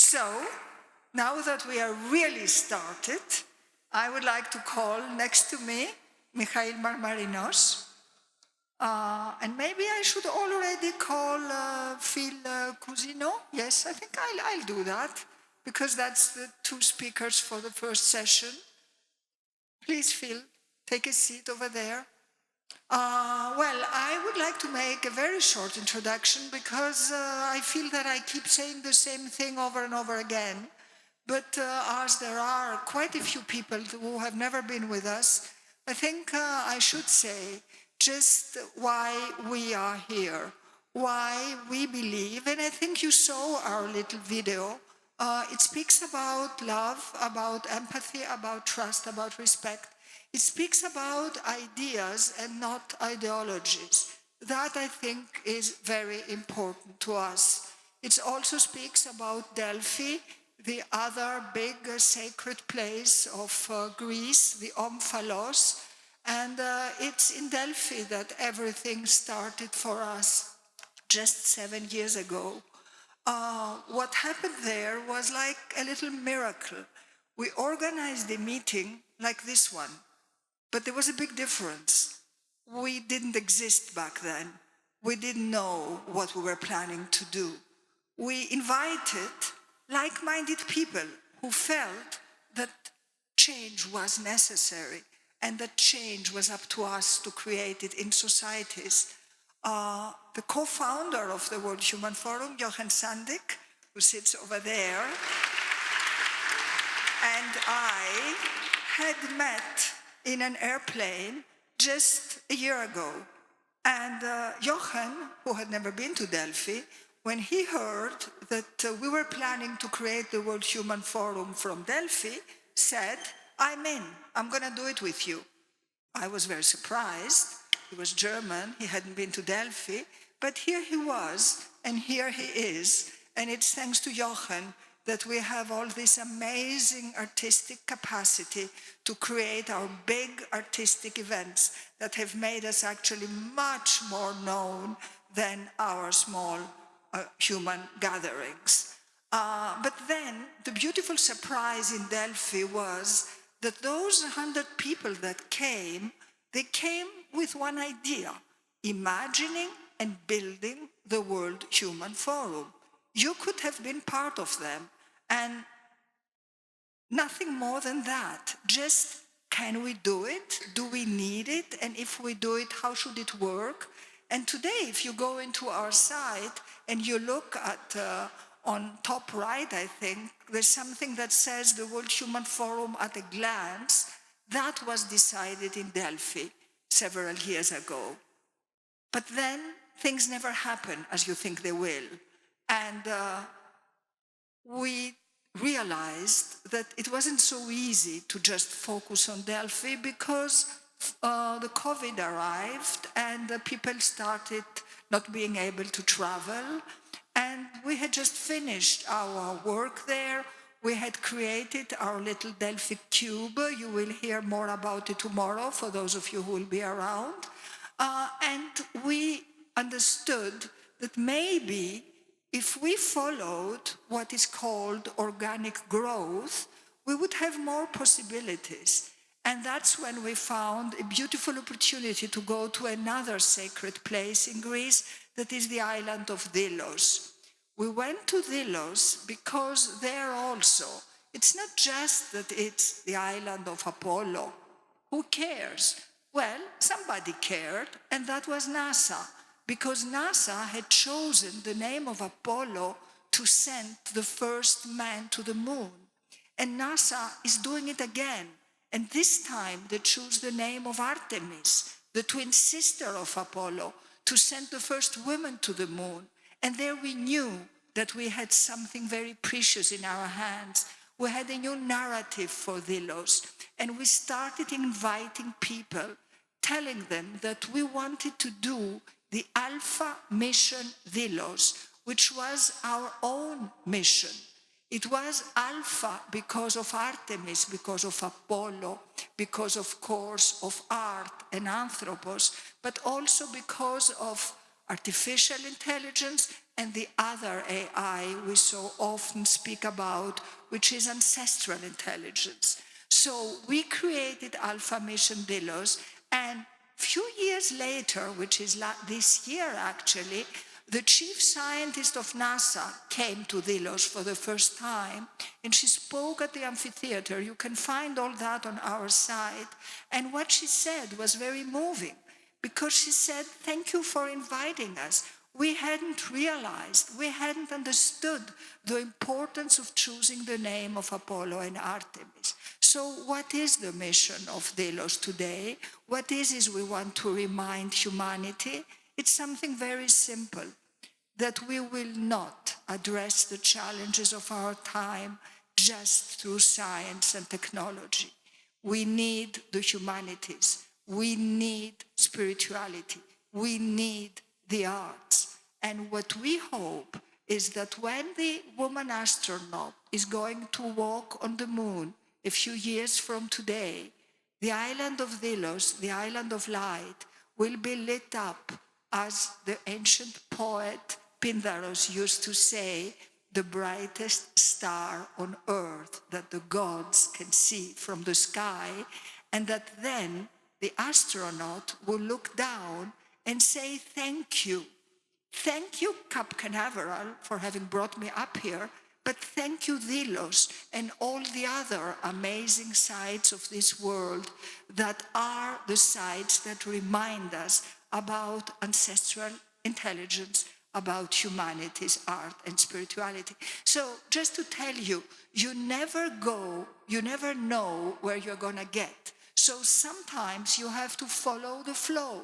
So, now that we are really started, I would like to call next to me Michail Marmarinos. And maybe I should already call Phil Cousineau. Yes, I think I'll do that, because that's the two speakers for the first session. Please, Phil, take a seat over there. Well, I would like to make a very short introduction, because I feel that I keep saying the same thing over and over again. But as there are quite a few people who have never been with us, I think I should say just why we are here, why we believe, and I think you saw our little video. It speaks about love, about empathy, about trust, about respect. It speaks about ideas and not ideologies. That, I think, is very important to us. It also speaks about Delphi, the other big sacred place of Greece, the Omphalos. And it's in Delphi that everything started for us just 7 years ago. What happened there was like a little miracle. We organized a meeting like this one, but there was a big difference. We didn't exist back then. We didn't know what we were planning to do. We invited like-minded people who felt that change was necessary, and that change was up to us to create it in societies. The co-founder of the World Human Forum, Jochen Sandik, who sits over there, and I had met in an airplane just a year ago. And Jochen, who had never been to Delphi, when he heard that we were planning to create the World Human Forum from Delphi, said, I'm in, I'm gonna do it with you. I was very surprised. He was German, he hadn't been to Delphi, but here he was, and here he is. And it's thanks to Jochen that we have all this amazing artistic capacity to create our big artistic events that have made us actually much more known than our small human gatherings. But then the beautiful surprise in Delphi was that those 100 people that came, they came with one idea: imagining and building the World Human Forum. You could have been part of them, and nothing more than that. Just, can we do it? Do we need it? And if we do it, how should it work? And today, if you go into our site and you look at on top right, I think, there's something that says the World Human Forum at a glance. That was decided in Delphi several years ago. But then things never happen as you think they will. And we realized that it wasn't so easy to just focus on Delphi, because the COVID arrived and the people started not being able to travel. And we had just finished our work there. We had created our little Delphi cube. You will hear more about it tomorrow for those of you who will be around. And we understood that maybe if we followed what is called organic growth, we would have more possibilities. And that's when we found a beautiful opportunity to go to another sacred place in Greece, that is the island of Delos. We went to Delos because there also, it's not just that it's the island of Apollo. Who cares? Well, somebody cared, and that was NASA, because NASA had chosen the name of Apollo to send the first man to the moon. And NASA is doing it again. And this time they chose the name of Artemis, the twin sister of Apollo, to send the first woman to the moon. And there we knew that we had something very precious in our hands. We had a new narrative for Delos. And we started inviting people, telling them that we wanted to do the Alpha Mission Delos, which was our own mission. It was Alpha because of Artemis, because of Apollo, because, of course, of art and anthropos, but also because of artificial intelligence and the other AI we so often speak about, which is ancestral intelligence. So we created Alpha Mission Delos, and few years later, which is this year actually, the chief scientist of NASA came to Delos for the first time, and she spoke at the amphitheater. You can find all that on our site. And what she said was very moving, because she said, thank you for inviting us. We hadn't realized, we hadn't understood the importance of choosing the name of Apollo and Artemis. So what is the mission of Delos today? What is we want to remind humanity? It's something very simple, that we will not address the challenges of our time just through science and technology. We need the humanities. We need spirituality. We need the arts. And what we hope is that when the woman astronaut is going to walk on the moon a few years from today, the island of Delos, the island of light, will be lit up as the ancient poet Pindaros used to say, the brightest star on earth that the gods can see from the sky, and that then the astronaut will look down and say, thank you. Thank you, Cap Canaveral, for having brought me up here, but thank you, Delos, and all the other amazing sites of this world that are the sites that remind us about ancestral intelligence, about humanities, art, and spirituality. So just to tell you, you never know where you're going to get. So sometimes you have to follow the flow.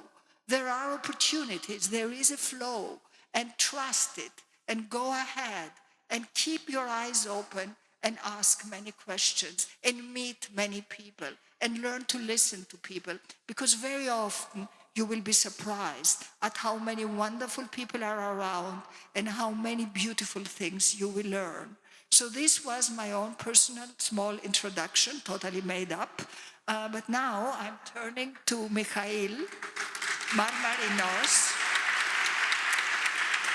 There are opportunities, there is a flow, and trust it, and go ahead, and keep your eyes open, and ask many questions, and meet many people, and learn to listen to people, because very often you will be surprised at how many wonderful people are around and how many beautiful things you will learn. So this was my own personal small introduction, totally made up. But now I'm turning to Michail Marmarinos.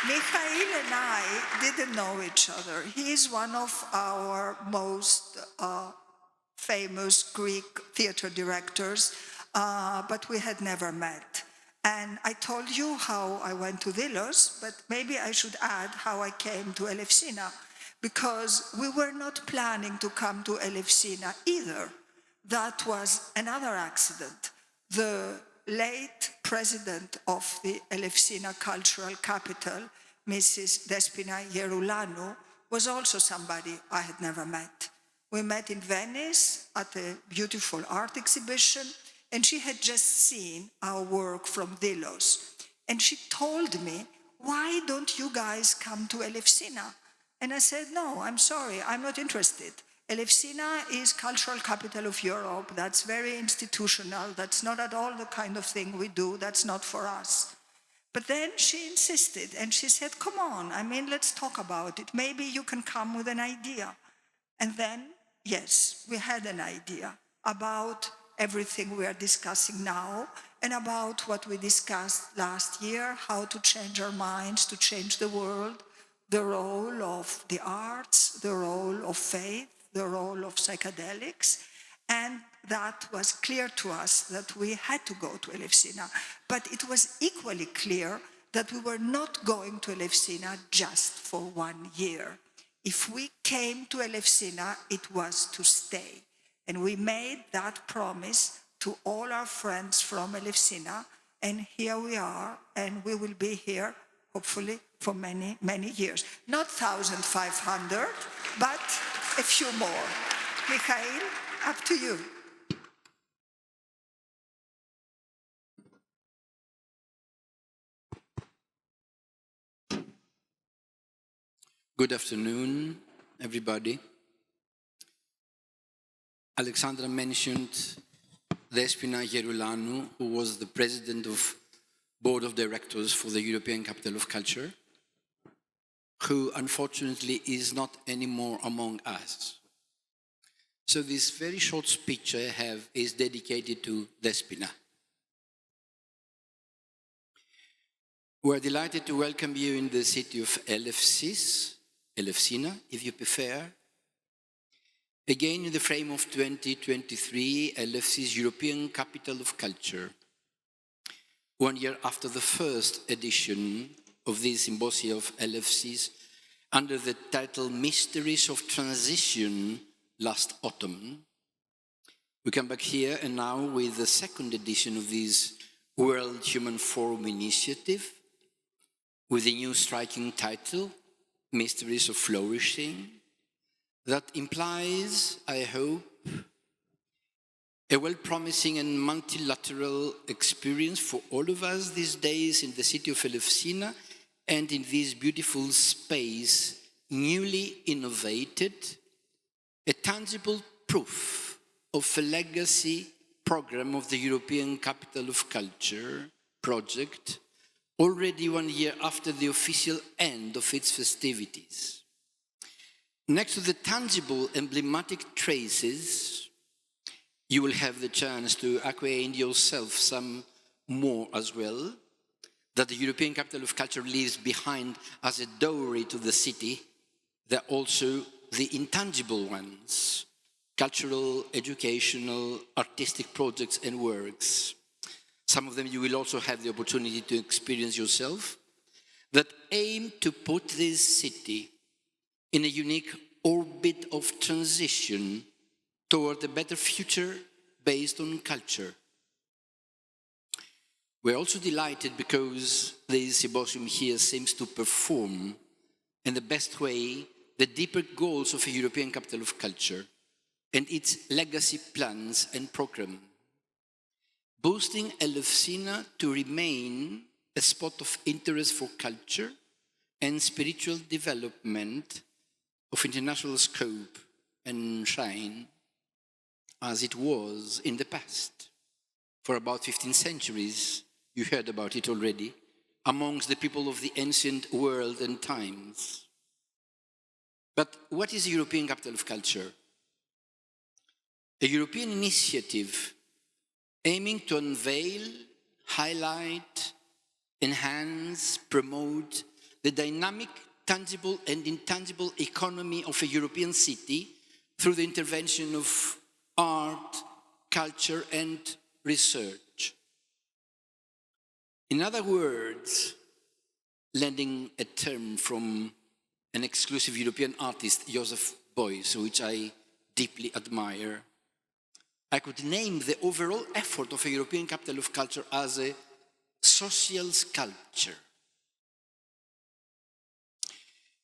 Michail and I didn't know each other. He is one of our most famous Greek theater directors, but we had never met. And I told you how I went to Delos, but maybe I should add how I came to Elefsina, because we were not planning to come to Elefsina either. That was another accident. The late president of the Elefsina Cultural Capital, Mrs. Despina Geroulanu, was also somebody I had never met. We met in Venice at a beautiful art exhibition, and she had just seen our work from Delos. And she told me, why don't you guys come to Elefsina? And I said, no, I'm sorry, I'm not interested. Elefsina is cultural capital of Europe. That's very institutional. That's not at all the kind of thing we do. That's not for us. But then she insisted, and she said, come on, I mean, let's talk about it. Maybe you can come with an idea. And then, yes, we had an idea about everything we are discussing now, and about what we discussed last year, how to change our minds, to change the world, the role of the arts, the role of faith, the role of psychedelics. And that was clear to us that we had to go to Elefsina. But it was equally clear that we were not going to Elefsina just for 1 year. If we came to Elefsina, it was to stay. And we made that promise to all our friends from Elefsina, and here we are, and we will be here, hopefully, for many, many years. Not 1,500, but a few more. Michail, up to you. Good afternoon, everybody. Alexandra mentioned Despina Geroulanu, who was the president of board of directors for the European Capital of Culture, who unfortunately is not anymore among us. So this very short speech I have is dedicated to Despina. We're delighted to welcome you in the city of Eleusis, Eleusina, if you prefer. Again, in the frame of 2023, Eleusis, European Capital of Culture. 1 year after the first edition of the Symposia of Eleusis, under the title Mysteries of Transition last autumn, we come back here and now with the second edition of this World Human Forum initiative, with a new striking title, Mysteries of Flourishing, that implies, I hope, a well-promising and multilateral experience for all of us these days in the city of Eleusina and in this beautiful space, newly innovated, a tangible proof of a legacy program of the European Capital of Culture project, already 1 year after the official end of its festivities. Next to the tangible emblematic traces, you will have the chance to acquaint yourself some more as well, that the European Capital of Culture leaves behind as a dowry to the city. There are also the intangible ones, cultural, educational, artistic projects and works. Some of them you will also have the opportunity to experience yourself, that aim to put this city in a unique orbit of transition toward a better future based on culture. We're also delighted because the symposium here seems to perform in the best way the deeper goals of a European Capital of Culture and its legacy plans and program, boosting Eleusina to remain a spot of interest for culture and spiritual development of international scope and shine, as it was in the past. For about 15 centuries, you heard about it already, amongst the people of the ancient world and times. But what is the European Capital of Culture? A European initiative aiming to unveil, highlight, enhance, promote the dynamic, tangible and intangible economy of a European city through the intervention of art, culture and research. In other words, lending a term from an exclusive European artist, Joseph Beuys, which I deeply admire, I could name the overall effort of a European Capital of Culture as a social sculpture.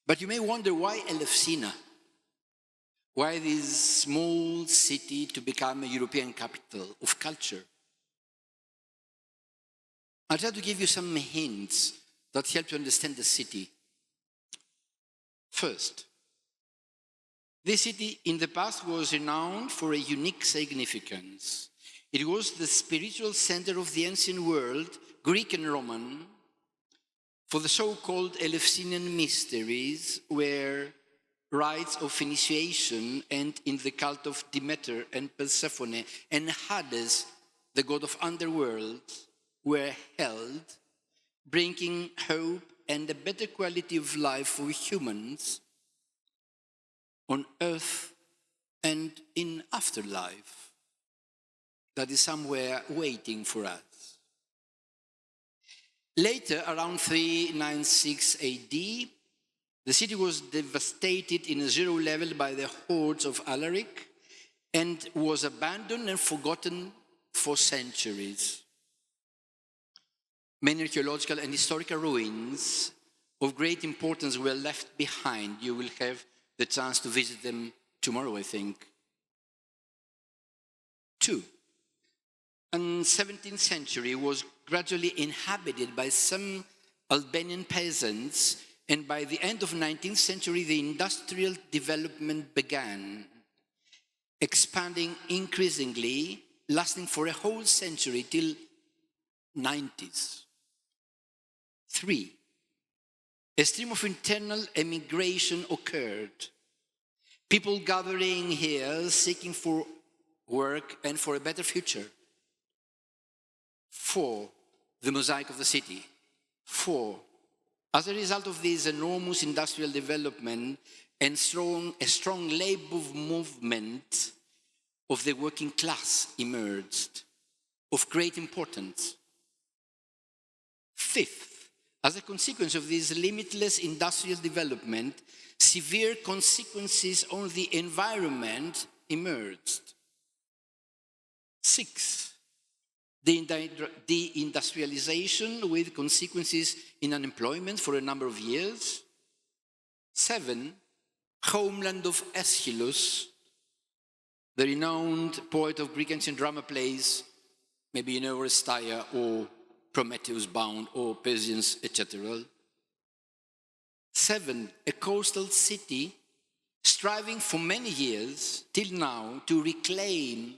But you may wonder, why Eleusina? Why this small city to become a European capital of culture? I'll try to give you some hints that help you understand the city. First, this city in the past was renowned for a unique significance. It was the spiritual center of the ancient world, Greek and Roman, for the so-called Eleusinian mysteries, where rites of initiation and in the cult of Demeter and Persephone and Hades, the god of underworld, were held, bringing hope and a better quality of life for humans on earth and in afterlife that is somewhere waiting for us. Later, around 396 AD, the city was devastated in a zero level by the hordes of Alaric and was abandoned and forgotten for centuries. Many archaeological and historical ruins of great importance were left behind. You will have the chance to visit them tomorrow, I think. 2. In the 17th century was gradually inhabited by some Albanian peasants, and by the end of the 19th century, the industrial development began, expanding increasingly, lasting for a whole century till 90s. 3. A stream of internal emigration occurred. People gathering here, seeking for work and for a better future. 4. The mosaic of the city. 4. As a result of this enormous industrial development and a strong labor movement of the working class emerged, of great importance. 5th, as a consequence of this limitless industrial development, severe consequences on the environment emerged. 6th, the industrialization with consequences in unemployment for a number of years. 7, homeland of Aeschylus, the renowned poet of Greek ancient drama plays, maybe you know Aristeia or Prometheus Bound or Persians, etc. 7, a coastal city striving for many years till now to reclaim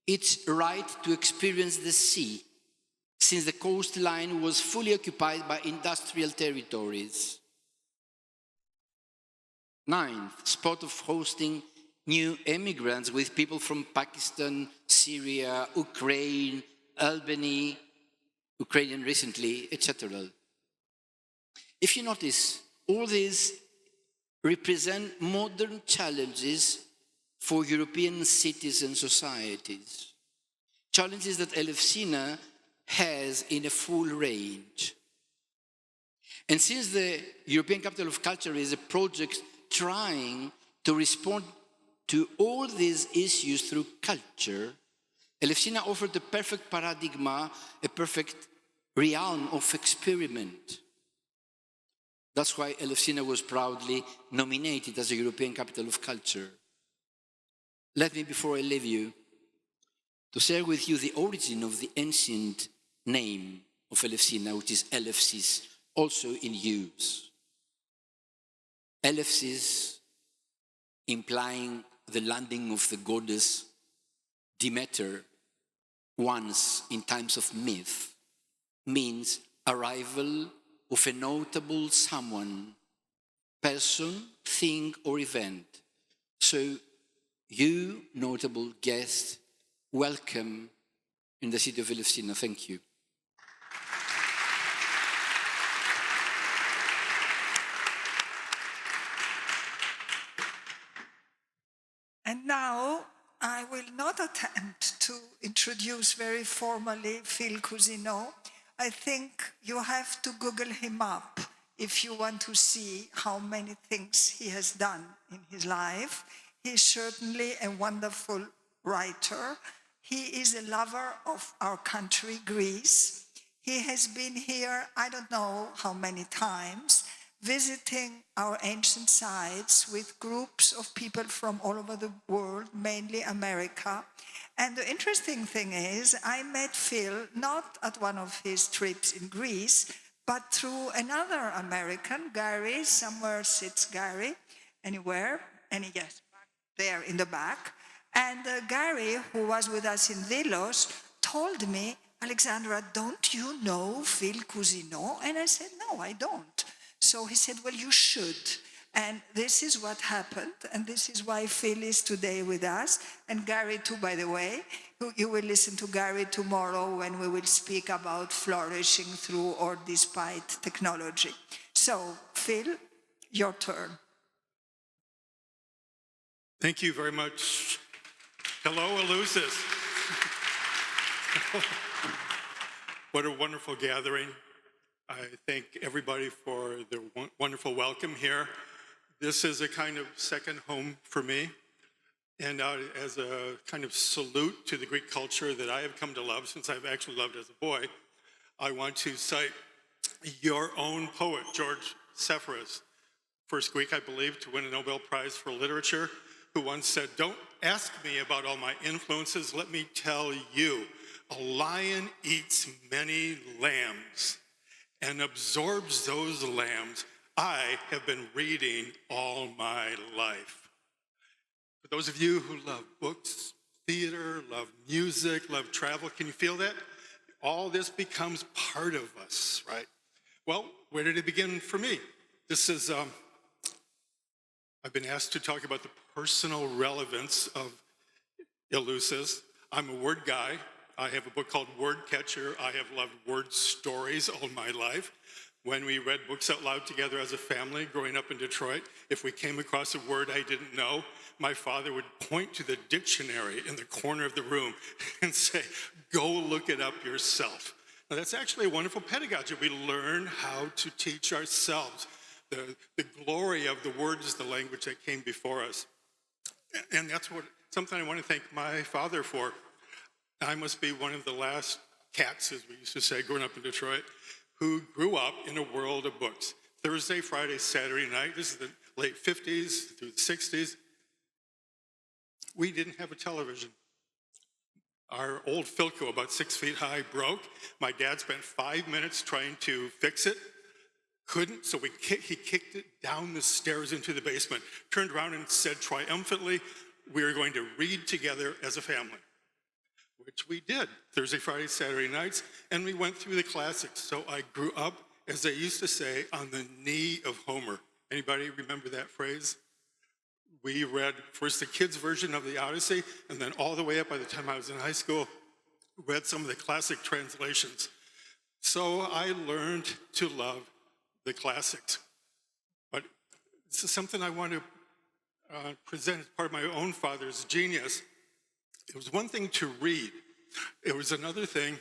its right to experience the sea, since the coastline was fully occupied by industrial territories. 9th, spot of hosting new immigrants with people from Pakistan, Syria, Ukraine, Albany, Ukrainian recently, etc. If you notice, all these represent modern challenges for European cities and societies. Challenges that Elefsina has in a full range. And since the European Capital of Culture is a project trying to respond to all these issues through culture, Elefsina offered a perfect paradigm, a perfect realm of experiment. That's why Elefsina was proudly nominated as a European Capital of Culture. Let me, before I leave you, to share with you the origin of the ancient name of Elefsina, which is Eleusis, also in use. Eleusis, implying the landing of the goddess Demeter once in times of myth, means arrival of a notable someone, person, thing, or event. So, you, notable guest, welcome in the city of Elefsina. Thank you. And now I will not attempt to introduce very formally Phil Cousineau. I think you have to Google him up if you want to see how many things he has done in his life. He is certainly a wonderful writer. He is a lover of our country, Greece. He has been here, I don't know how many times, visiting our ancient sites with groups of people from all over the world, mainly America. And the interesting thing is, I met Phil not at one of his trips in Greece, but through another American, Gary. Somewhere sits Gary, anywhere, yes, there in the back. And Gary, who was with us in Delos, told me, Alexandra, don't you know Phil Cousineau? And I said, no, I don't. So he said, well, you should. And this is what happened, and this is why Phil is today with us, and Gary too, by the way. You will listen to Gary tomorrow when we will speak about flourishing through or despite technology. So, Phil, your turn. Thank you very much. Hello, Eleusis. What a wonderful gathering. I thank everybody for their wonderful welcome here. This is a kind of second home for me. And as a kind of salute to the Greek culture that I have come to love since I've actually loved as a boy, I want to cite your own poet, George Sepphoris, first Greek, I believe, to win a Nobel Prize for Literature, who once said, don't ask me about all my influences, let me tell you, a lion eats many lambs and absorbs those lambs. I have been reading all my life. For those of you who love books, theater, love music, love travel, can you feel that? All this becomes part of us, right? Well, where did it begin for me? This is, I've been asked to talk about the personal relevance of Eleusis. I'm a word guy. I have a book called Word Catcher. I have loved word stories all my life. when we read books out loud together as a family growing up in Detroit, if we came across a word I didn't know, my father would point to the dictionary in the corner of the room and say, go look it up yourself. Now, that's actually a wonderful pedagogy. We learn how to teach ourselves the glory of the words, the language that came before us. And that's something I want to thank my father for. I must be one of the last cats, as we used to say, growing up in Detroit, who grew up in a world of books. Thursday, Friday, Saturday night, this is the late 50s through the 60s, we didn't have a television. Our old Philco, about 6 feet high, broke. My dad spent 5 minutes trying to fix it. Couldn't, so he kicked it down the stairs into the basement, turned around and said triumphantly, we are going to read together as a family, which we did Thursday, Friday, Saturday nights, and we went through the classics. So I grew up, as they used to say, on the knee of Homer. Anybody remember that phrase? We read first the kids' version of the Odyssey, and then all the way up by the time I was in high school, read some of the classic translations. So I learned to love the classics. But this is something I want to present as part of my own father's genius. It was one thing to read. It was another thing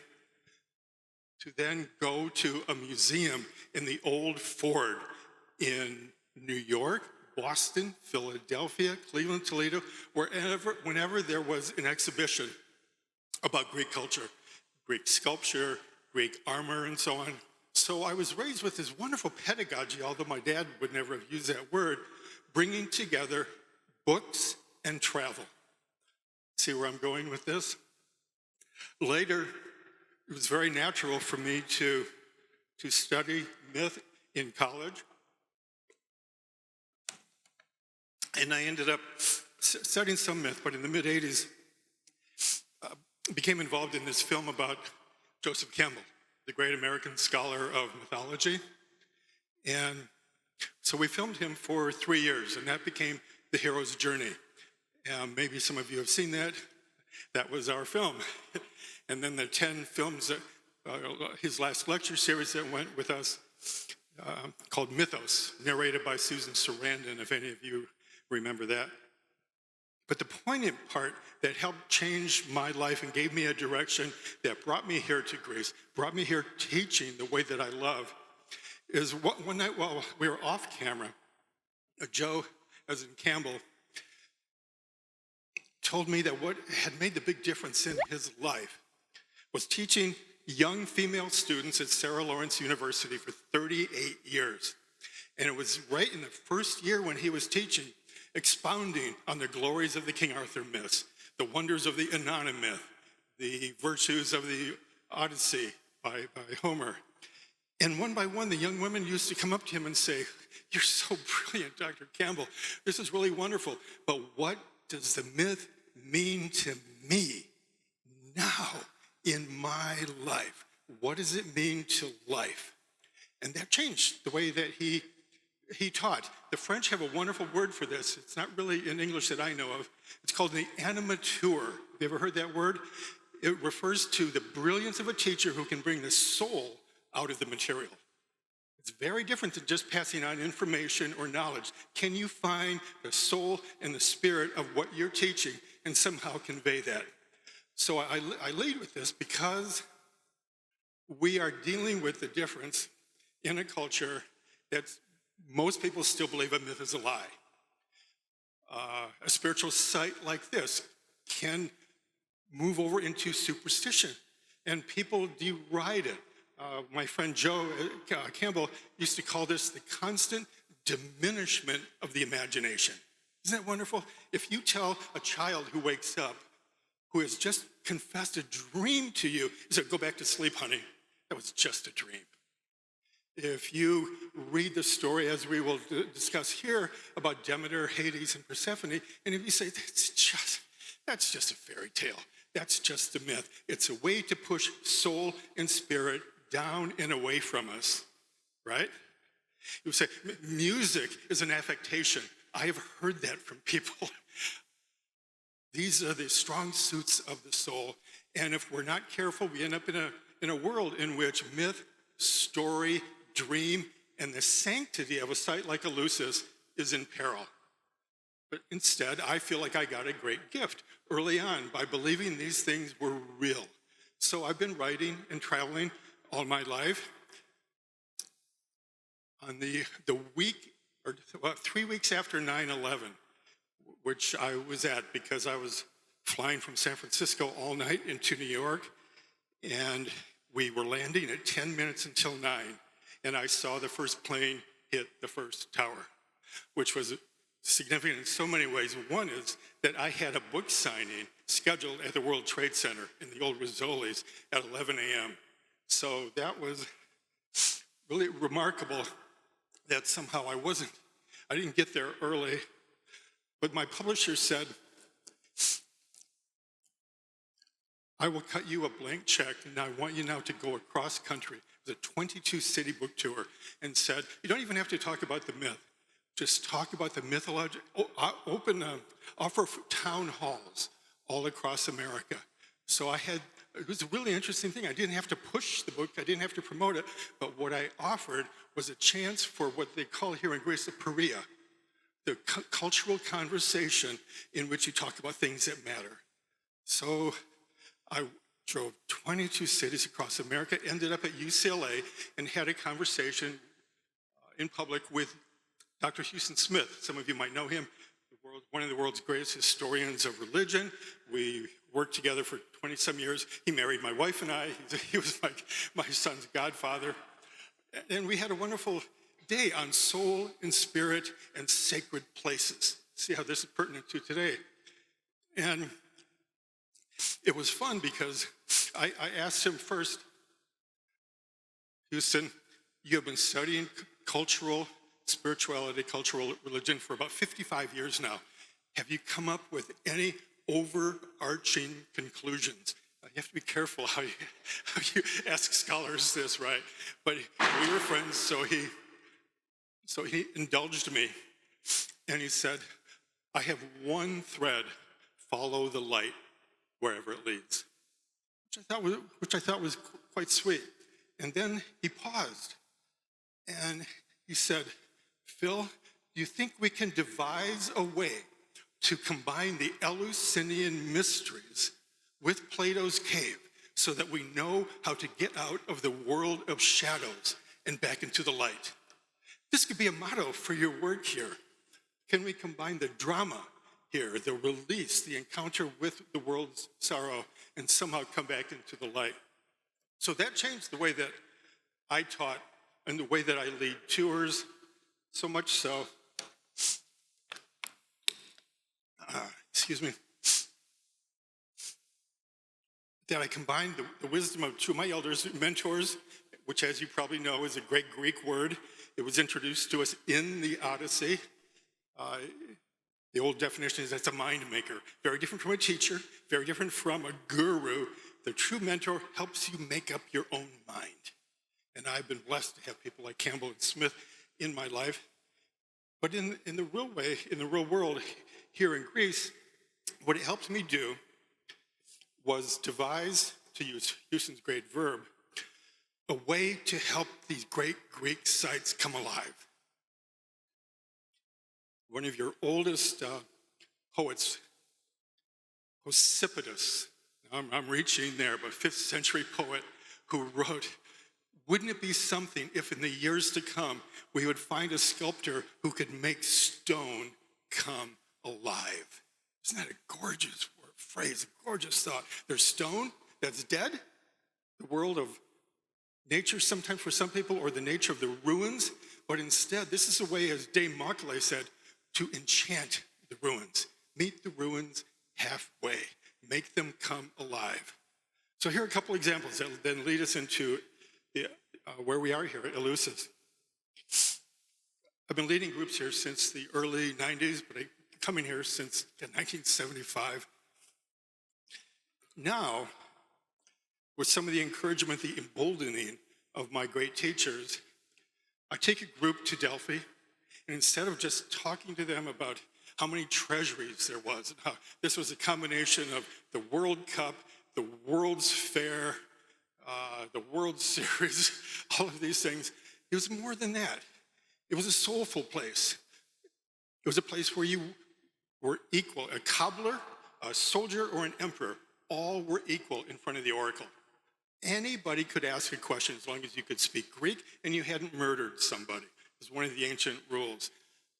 to then go to a museum in the old Ford in New York, Boston, Philadelphia, Cleveland, Toledo, whenever there was an exhibition about Greek culture, Greek sculpture, Greek armor, and so on. So I was raised with this wonderful pedagogy, although my dad would never have used that word, bringing together books and travel. See where I'm going with this? Later, it was very natural for me to study myth in college. And I ended up studying some myth, but in the mid-'80s, became involved in this film about Joseph Campbell, the great American scholar of mythology. And so we filmed him for 3 years, and that became The Hero's Journey. Maybe some of you have seen that. That was our film. And then the 10 films, his last lecture series that went with us, called Mythos, narrated by Susan Sarandon, if any of you remember that. But the poignant part that helped change my life and gave me a direction that brought me here to Greece, brought me here teaching the way that I love, is one night while we were off camera, Joe, as in Campbell, told me that what had made the big difference in his life was teaching young female students at Sarah Lawrence University for 38 years. And it was right in the first year when he was teaching, expounding on the glories of the King Arthur myths, the wonders of the Inanna myth, the virtues of the Odyssey by Homer. And one by one, the young women used to come up to him and say, "You're so brilliant, Dr. Campbell. This is really wonderful. But what does the myth mean to me now in my life? What does it mean to life?" And that changed the way that he taught. The French have a wonderful word for this. It's not really in English that I know of. It's called the animateur. Have you ever heard that word? It refers to the brilliance of a teacher who can bring the soul out of the material. It's very different than just passing on information or knowledge. Can you find the soul and the spirit of what you're teaching and somehow convey that? So I lead with this because we are dealing with the difference in a culture that's most people still believe a myth is a lie. A spiritual site like this can move over into superstition, and people deride it. My friend Joe Campbell used to call this the constant diminishment of the imagination. Isn't that wonderful? If you tell a child who wakes up, who has just confessed a dream to you, you say, "Go back to sleep, honey. That was just a dream." If you read the story, as we will discuss here, about Demeter, Hades, and Persephone, and if you say, that's just a fairy tale, that's just a myth, it's a way to push soul and spirit down and away from us, right? You say, music is an affectation. I have heard that from people. These are the strong suits of the soul, and if we're not careful, we end up in a world in which myth, story, dream and the sanctity of a site like Eleusis is in peril. But instead, I feel like I got a great gift early on by believing these things were real. So I've been writing and traveling all my life. On the week, or 3 weeks after 9/11, which I was at because I was flying from San Francisco all night into New York, and we were landing at 10 minutes until 9, and I saw the first plane hit the first tower, which was significant in so many ways. One is that I had a book signing scheduled at the World Trade Center in the old Rizzolis at 11 a.m. So that was really remarkable that somehow I didn't get there early, but my publisher said, I will cut you a blank check, and I want you now to go across country. It was a 22-city book tour, and said, you don't even have to talk about the myth. Just talk about the mythology, offer town halls all across America. So it was a really interesting thing. I didn't have to push the book, I didn't have to promote it, but what I offered was a chance for what they call here in Greece a peria, the cultural conversation in which you talk about things that matter. So I drove 22 cities across America, ended up at UCLA, and had a conversation in public with Dr. Houston Smith. Some of you might know him, one of the world's greatest historians of religion. We worked together for 20-some years. He married my wife and I. He was my son's godfather. And we had a wonderful day on soul and spirit and sacred places. See how this is pertinent to today. And it was fun because I asked him first, Houston, you have been studying cultural spirituality, cultural religion for about 55 years now. Have you come up with any overarching conclusions? You have to be careful how you ask scholars this, right? But we were friends, so he indulged me, and he said, I have one thread: follow the light wherever it leads, which I thought was quite sweet. And then he paused, and he said, Phil, do you think we can devise a way to combine the Eleusinian mysteries with Plato's cave so that we know how to get out of the world of shadows and back into the light? This could be a motto for your work here. Can we combine the drama here, the release, the encounter with the world's sorrow, and somehow come back into the light? So that changed the way that I taught and the way that I lead tours, so much so, that I combined the wisdom of two of my elders, mentors, which, as you probably know, is a great Greek word. It was introduced to us in the Odyssey. The old definition is that's a mind maker. Very different from a teacher, very different from a guru. The true mentor helps you make up your own mind. And I've been blessed to have people like Campbell and Smith in my life. But in the real way, in the real world, here in Greece, what it helped me do was devise, to use Houston's great verb, a way to help these great Greek sites come alive. One of your oldest poets, Hosippodus, I'm reaching there, but 5th century poet who wrote, wouldn't it be something if in the years to come we would find a sculptor who could make stone come alive? Isn't that a gorgeous phrase, a gorgeous thought? There's stone that's dead, the world of nature sometimes for some people, or the nature of the ruins, but instead this is a way, as Dame Michail said, to enchant the ruins. Meet the ruins halfway. Make them come alive. So here are a couple examples that then lead us into where we are here at Eleusis. I've been leading groups here since the early 90s, but I've been coming here since 1975. Now, with some of the encouragement, the emboldening of my great teachers, I take a group to Delphi, and instead of just talking to them about how many treasuries there was, and how this was a combination of the World Cup, the World's Fair, the World Series, all of these things, It was more than that. It was a soulful place. It was a place where you were equal. A cobbler, a soldier, or an emperor, all were equal in front of the oracle. Anybody could ask a question as long as you could speak Greek and you hadn't murdered somebody. It was one of the ancient rules.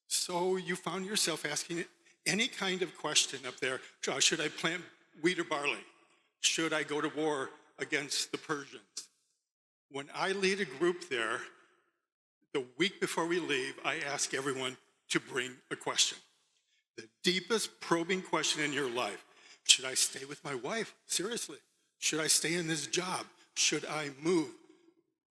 So you found yourself asking any kind of question up there. Should I plant wheat or barley? Should I go to war against the Persians? When I lead a group there, the week before we leave, I ask everyone to bring a question. The deepest probing question in your life. Should I stay with my wife? Seriously. Should I stay in this job? Should I move?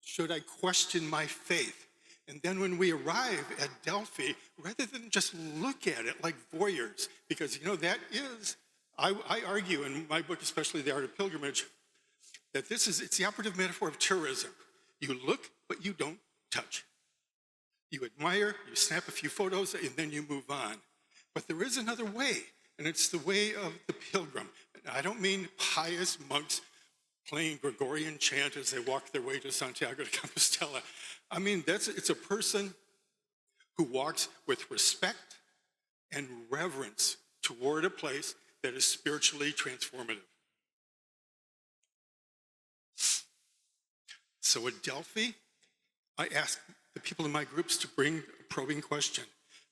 Should I question my faith? And then when we arrive at Delphi, rather than just look at it like voyeurs, because that is, I argue in my book, especially The Art of Pilgrimage, that it's the operative metaphor of tourism. You look, but you don't touch. You admire, you snap a few photos, and then you move on. But there is another way, and it's the way of the pilgrim. I don't mean pious monks playing Gregorian chant as they walk their way to Santiago de Compostela. I mean, it's a person who walks with respect and reverence toward a place that is spiritually transformative. So at Delphi, I asked the people in my groups to bring a probing question.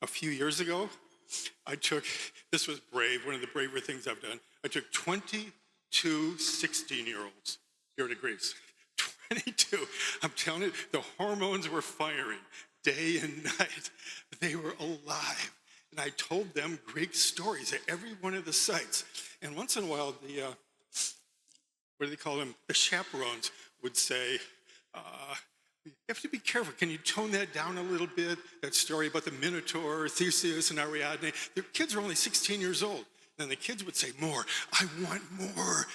A few years ago, this was brave, one of the braver things I've done. I took 22 16-year-olds here to Greece. 22. I'm telling you, the hormones were firing day and night. They were alive. And I told them Greek stories at every one of the sites. And once in a while, what do they call them? The chaperones would say, you have to be careful. Can you tone that down a little bit? That story about the Minotaur, Theseus, and Ariadne. Their kids are only 16 years old. Then the kids would say, more. I want more.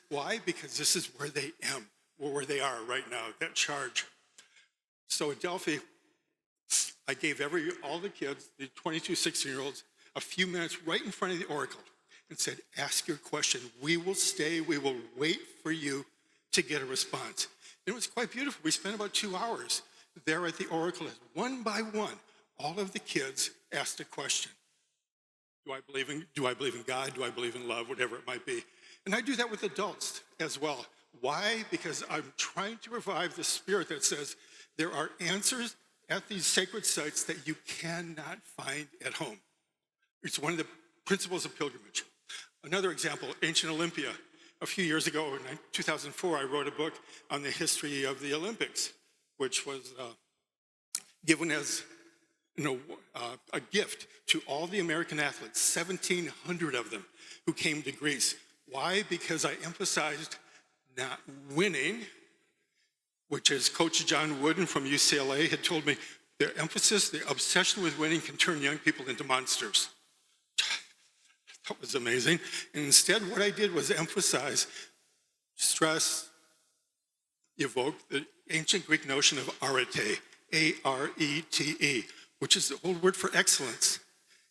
Why? Because this is where they are right now, that charge. So at Delphi, I gave all the kids, the 22 16-year-olds, a few minutes right in front of the oracle and said, ask your question. We will stay. We will wait for you to get a response. It was quite beautiful. We spent about 2 hours there at the oracle. One by one, all of the kids asked a question. Do I believe in God? Do I believe in love? Whatever it might be. And I do that with adults as well. Why? Because I'm trying to revive the spirit that says there are answers at these sacred sites that you cannot find at home. It's one of the principles of pilgrimage. Another example, ancient Olympia. A few years ago, in 2004, I wrote a book on the history of the Olympics, which was given as a gift to all the American athletes, 1,700 of them who came to Greece. Why? Because I emphasized not winning, which is Coach John Wooden from UCLA had told me, their obsession with winning can turn young people into monsters. That was amazing. And instead, what I did was emphasize, evoke the ancient Greek notion of arete, A-R-E-T-E, which is the old word for excellence.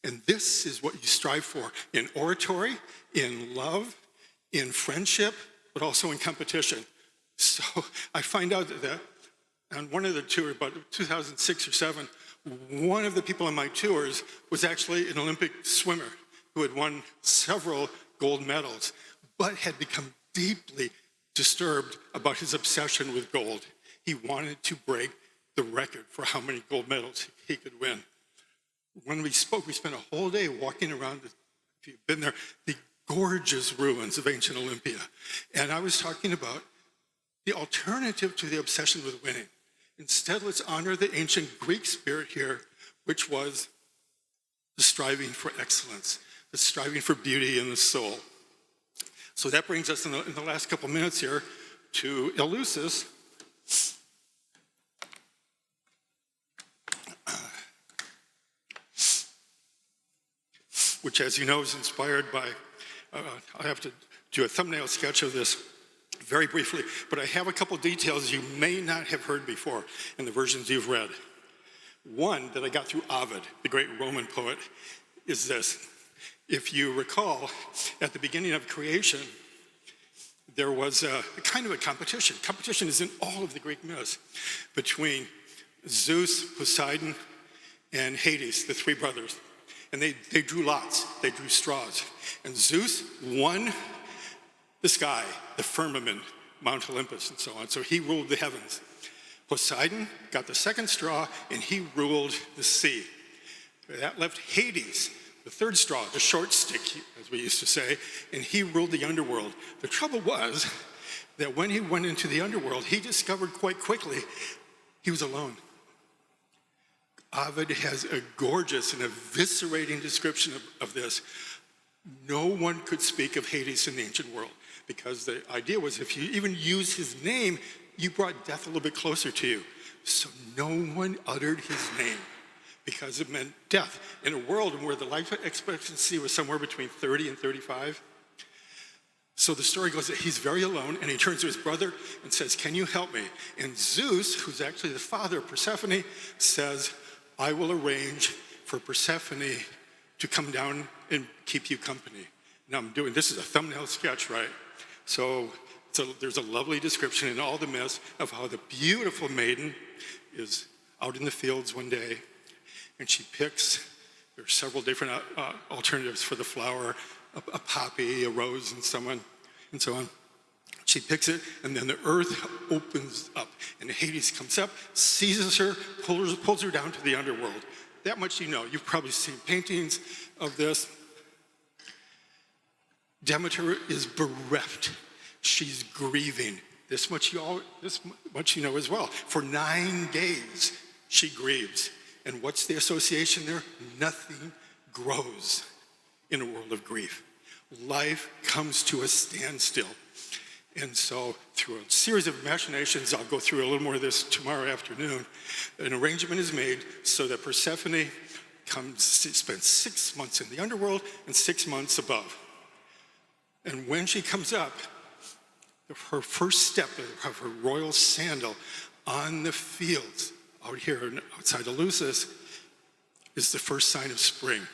And this is what you strive for in oratory, in love, in friendship, but also in competition. So I find out that on one of the tours, about 2006 or 7, one of the people on my tours was actually an Olympic swimmer who had won several gold medals, but had become deeply disturbed about his obsession with gold. He wanted to break the record for how many gold medals he could win. When we spoke, we spent a whole day walking around, if you've been there, the gorgeous ruins of ancient Olympia. And I was talking about the alternative to the obsession with winning. Instead, let's honor the ancient Greek spirit here, which was the striving for excellence, the striving for beauty in the soul. So that brings us in the last couple minutes here to Eleusis. Which, as you know, is inspired by, I have to do a thumbnail sketch of this very briefly, but I have a couple details you may not have heard before in the versions you've read. One that I got through Ovid, the great Roman poet, is this. If you recall, at the beginning of creation, there was a kind of a competition. Competition is in all of the Greek myths between Zeus, Poseidon, and Hades, the three brothers. And they drew lots, they drew straws. And Zeus won the sky, the firmament, Mount Olympus, and so on. So he ruled the heavens. Poseidon got the second straw, and he ruled the sea. That left Hades, the third straw, the short stick, as we used to say, and he ruled the underworld. The trouble was that when he went into the underworld, he discovered quite quickly he was alone. Ovid has a gorgeous and eviscerating description of this. No one could speak of Hades in the ancient world, because the idea was if you even use his name, you brought death a little bit closer to you. So no one uttered his name because it meant death. In a world where the life expectancy was somewhere between 30 and 35. So the story goes that he's very alone, and he turns to his brother and says, "Can you help me?" And Zeus, who's actually the father of Persephone, says, "I will arrange for Persephone to come down and keep you company." Now this is a thumbnail sketch, right? So there's a lovely description in all the myths of how the beautiful maiden is out in the fields one day, and she picks, there are several different alternatives for the flower, a poppy, a rose, and so on. She picks it, and then the earth opens up, and Hades comes up, seizes her, pulls her down to the underworld. That much you know. You've probably seen paintings of this. Demeter is bereft. She's grieving. This much you know as well. For 9 days, she grieves. And what's the association there? Nothing grows in a world of grief. Life comes to a standstill. And so through a series of machinations, I'll go through a little more of this tomorrow afternoon, an arrangement is made so that Persephone spends 6 months in the underworld and 6 months above. And when she comes up, her first step of her royal sandal on the fields out here outside Eleusis is the first sign of spring.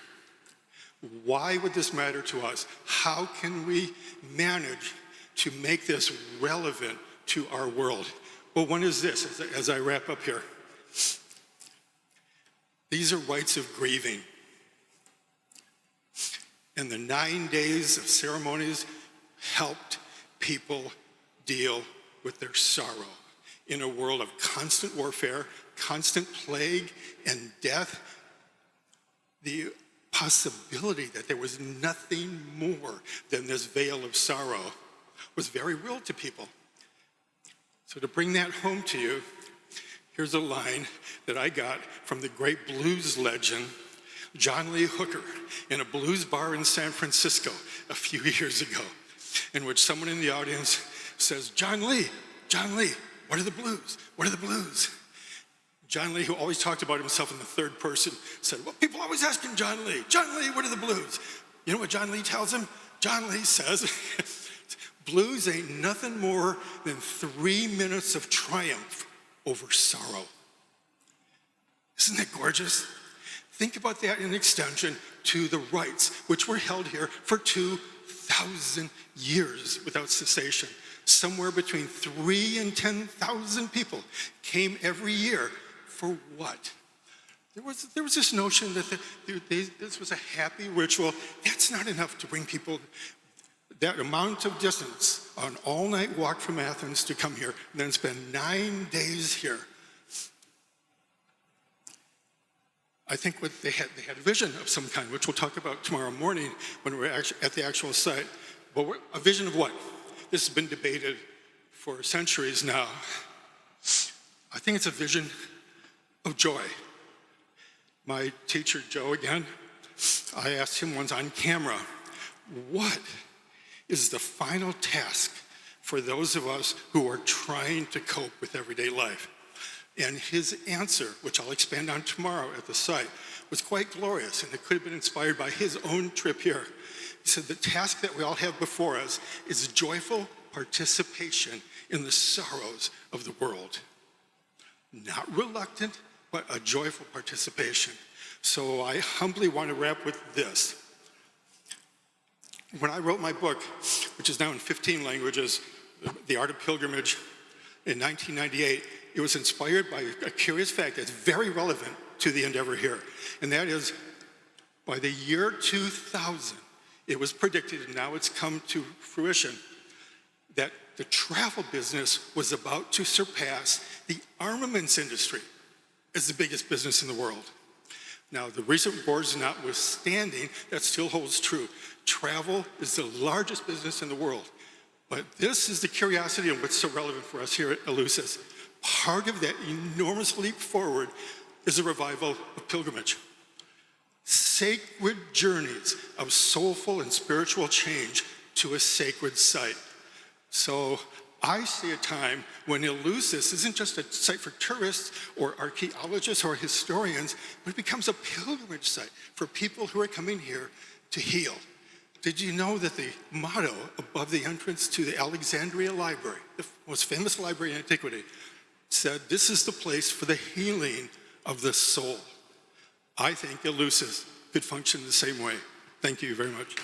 Why would this matter to us? How can we manage to make this relevant to our world? Well, one is this, as I wrap up here. These are rites of grieving. And the 9 days of ceremonies helped people deal with their sorrow in a world of constant warfare, constant plague and death. The possibility that there was nothing more than this veil of sorrow was very real to people. So to bring that home to you, here's a line that I got from the great blues legend, John Lee Hooker, in a blues bar in San Francisco a few years ago, in which someone in the audience says, John Lee, what are the blues? What are the blues? John Lee, who always talked about himself in the third person, said, well, people always ask him, John Lee, what are the blues? You know what John Lee tells him? John Lee says, blues ain't nothing more than 3 minutes of triumph over sorrow. Isn't that gorgeous? Think about that in extension to the rites, which were held here for 2,000 years without cessation. Somewhere between 3,000 and 10,000 people came every year. For what? There was this notion that this was a happy ritual. That's not enough to bring people that amount of distance, an all-night walk from Athens to come here, and then spend 9 days here. I think what they had a vision of some kind, which we'll talk about tomorrow morning when we're at the actual site. But a vision of what? This has been debated for centuries now. I think it's a vision of joy. My teacher, Joe, again, I asked him once on camera, what is the final task for those of us who are trying to cope with everyday life? And his answer, which I'll expand on tomorrow at the site, was quite glorious, and it could have been inspired by his own trip here. He said, the task that we all have before us is joyful participation in the sorrows of the world. Not reluctant, but a joyful participation. So I humbly want to wrap with this. When I wrote my book, which is now in 15 languages, The Art of Pilgrimage, in 1998, it was inspired by a curious fact that's very relevant to the endeavor here. And that is, by the year 2000, it was predicted, and now it's come to fruition, that the travel business was about to surpass the armaments industry as the biggest business in the world. Now, the recent wars notwithstanding, that still holds true. Travel is the largest business in the world. But this is the curiosity and what's so relevant for us here at Eleusis. Part of that enormous leap forward is a revival of pilgrimage. Sacred journeys of soulful and spiritual change to a sacred site. So I see a time when Eleusis isn't just a site for tourists or archaeologists or historians, but it becomes a pilgrimage site for people who are coming here to heal. Did you know that the motto above the entrance to the Alexandria Library, the most famous library in antiquity, said, "This is the place for the healing of the soul"? I think Eleusis could function the same way. Thank you very much.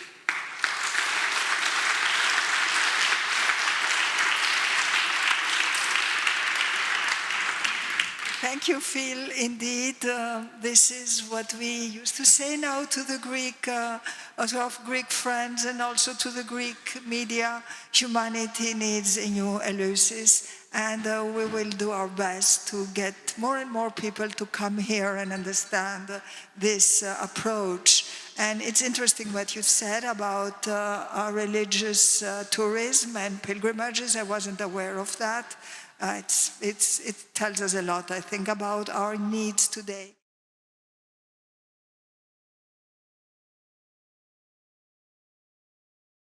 Thank you, Phil. Indeed, this is what we used to say now to the Greek, sort of Greek friends, and also to the Greek media. Humanity needs a new Eleusis, and we will do our best to get more and more people to come here and understand this approach. And it's interesting what you said about religious tourism and pilgrimages. I wasn't aware of that. It tells us a lot, I think, about our needs today.